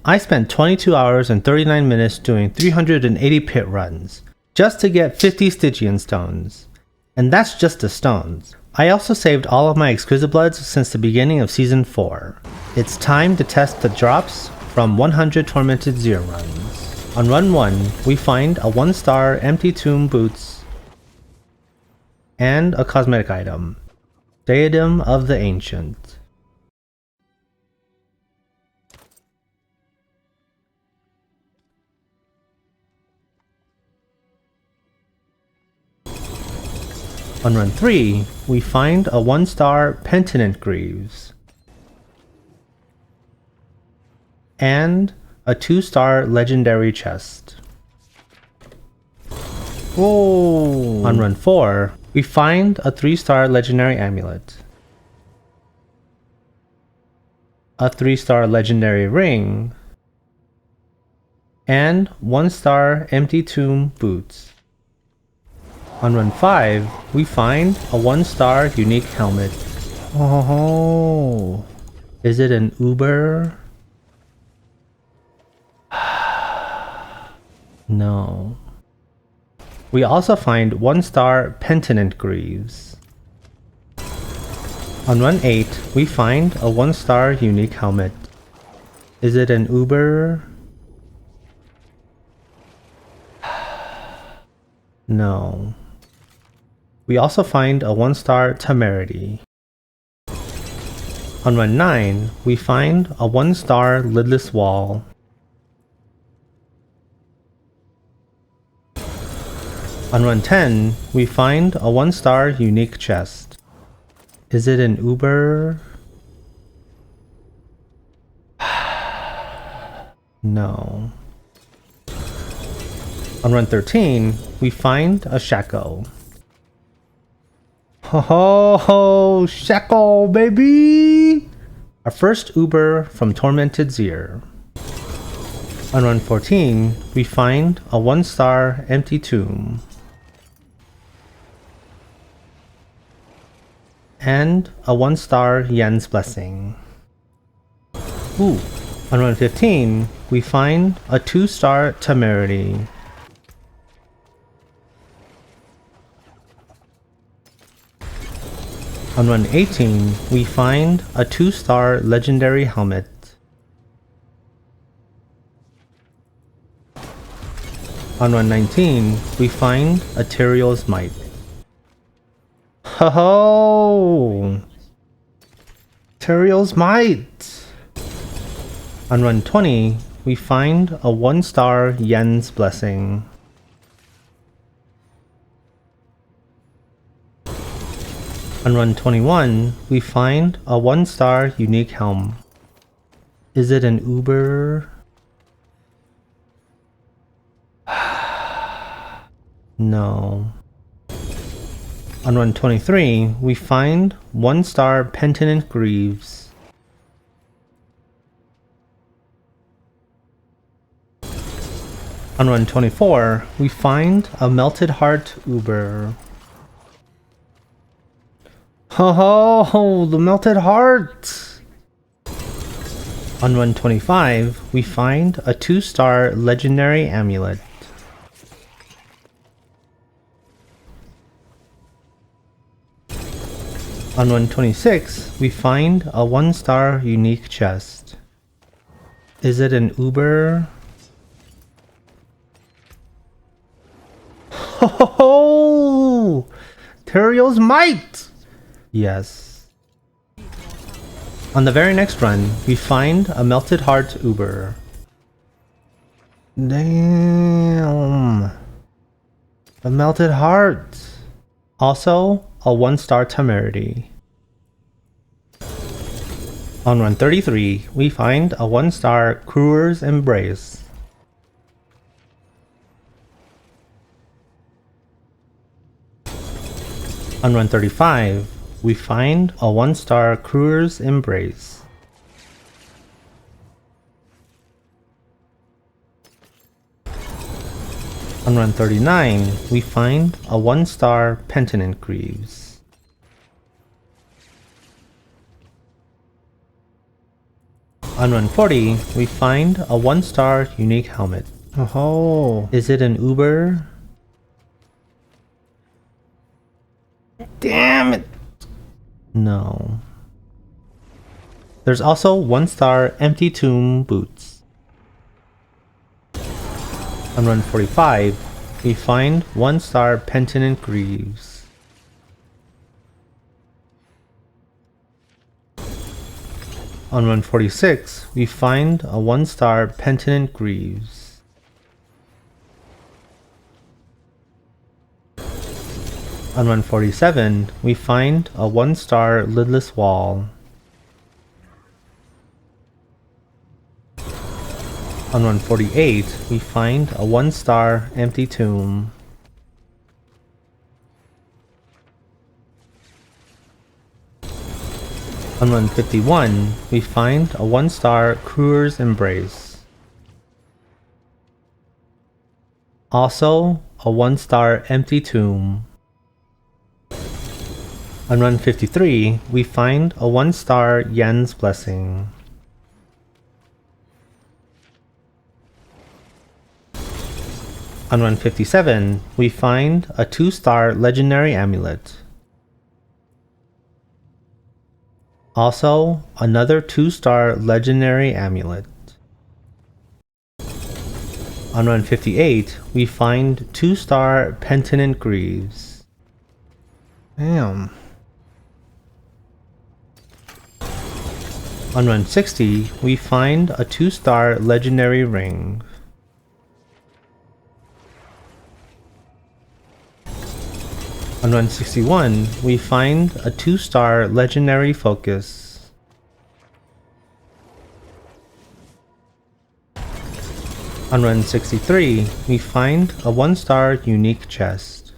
I spent 22 hours and 39 minutes doing 380 pit runs, just to get 50 Stygian stones. And that's just the stones. I also saved all of my Exquisite Bloods since the beginning of Season 4. It's time to test the drops from 100 Tormented Zir runs. On run 1, we find a 1-star Empty Tomb Boots and a cosmetic item, Diadem of the Ancient. On run 3, we find a 1-star Penittent Greaves and a 2-star legendary chest. Oh! On run 4, we find a 3-star legendary amulet, a 3-star legendary ring, and 1-star Empty Tomb Boots. On run 5, we find a 1-star unique helmet. Oh! Is it an Uber? No. We also find 1-star Penittent Greaves. On run 8, we find a 1-star unique helmet. Is it an Uber? No. We also find a 1-star Temerity. On run 9, we find a 1-star Lidless Wall. On run 10, we find a 1-star unique chest. Is it an Uber? No. On run 13, we find a Shaco. Ho, Shaco, baby! Our first Uber from Tormented Zir. On run 14, we find a 1-star Empty Tomb and a 1-star Yen's Blessing. Ooh. On run 15, we find a 2-star Temerity. On run 18, we find a 2-star legendary helmet. On run 19, we find a Tyrael's Might. Ho! Tyrael's Might! On run 20, we find a 1-star Yen's Blessing. On run 21, we find a 1-star unique helm. Is it an Uber? No. On run 23, we find 1-star Penittent Greaves. On run 24, we find a Melted Heart Uber. Oh, the Melted Heart! On run 25, we find a 2-star legendary amulet. On run 26, we find a 1-star unique chest. Is it an Uber? Ho! Tyrael's Might! Yes. On the very next run, we find a Melted Heart Uber. Damn. The Melted Heart. Also, a 1-star Temerity. On run 33, we find a 1-star Cruer's Embrace. On run 35, we find a 1-star Cruer's Embrace. On run 39, we find a 1-star Penittent Greaves. On run 40, we find a 1-star unique helmet. Oh. Is it an Uber? Damn it. No. There's also 1-star empty tomb boots. On run 45, we find 1-star Penittent Greaves. On run 46, we find a 1-star Penittent Greaves. On run 47, we find a 1-star Lidless Wall. On run 48, we find a 1-star Empty Tomb. On run 51, we find a 1-star Crewers Embrace. Also, a 1-star Empty Tomb. On run 53, we find a 1-star Yen's Blessing. On run 57, we find a 2-star Legendary Amulet. Also, another 2-star Legendary Amulet. On run 58, we find 2-star Penittent Greaves. Damn. On run 60, we find a 2-star Legendary Ring. On run 61, we find a 2-star Legendary Focus. On run 63, we find a 1-star Unique Chest.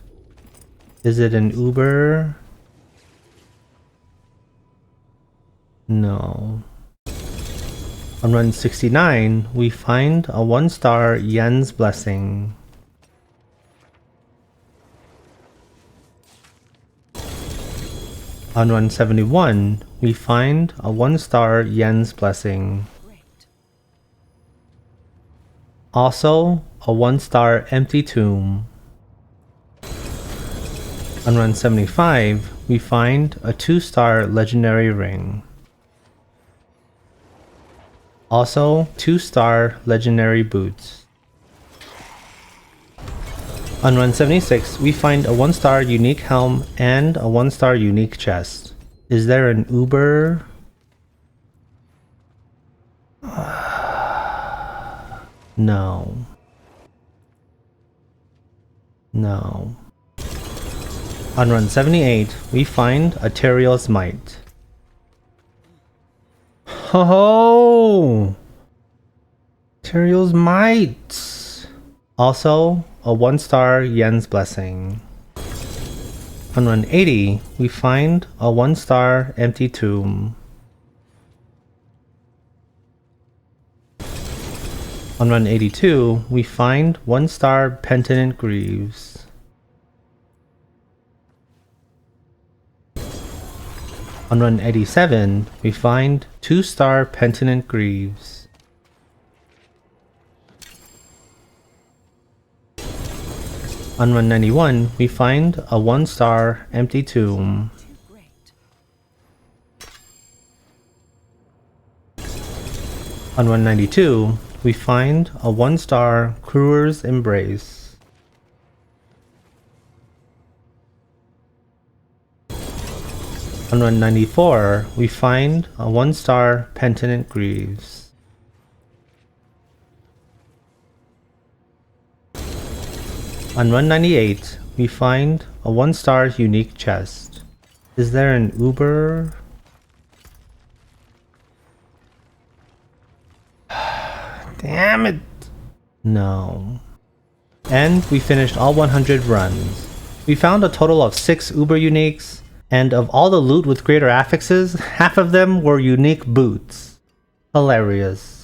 Is it an Uber? No. On run 69, we find a 1-star Yen's Blessing. On run 71, we find a 1-star Yen's Blessing. Also, a 1-star Empty Tomb. On run 75, we find a 2-star Legendary Ring. Also, 2-star Legendary Boots. On run 76, we find a 1-star Unique Helm and a 1-star Unique Chest. Is there an Uber? No. No. On run 78, we find a Teriel's Might. Ho! Teriel's Might! Also, a 1-star Yen's Blessing. On run 80, we find a 1-star Empty Tomb. On run 82, we find 1-star Penittent Greaves. On run 87, we find 2-star Penittent Greaves. On run 91, we find a 1-star Empty Tomb. On run 92, we find a 1-star Crewers Embrace. On run 94, we find a 1-star Penittent Greaves. On run 98, we find a 1-star Unique Chest. Is there an Uber? Damn it. No. And we finished all 100 runs. We found a total of 6 Uber Uniques, and of all the loot with greater affixes, half of them were unique boots. Hilarious.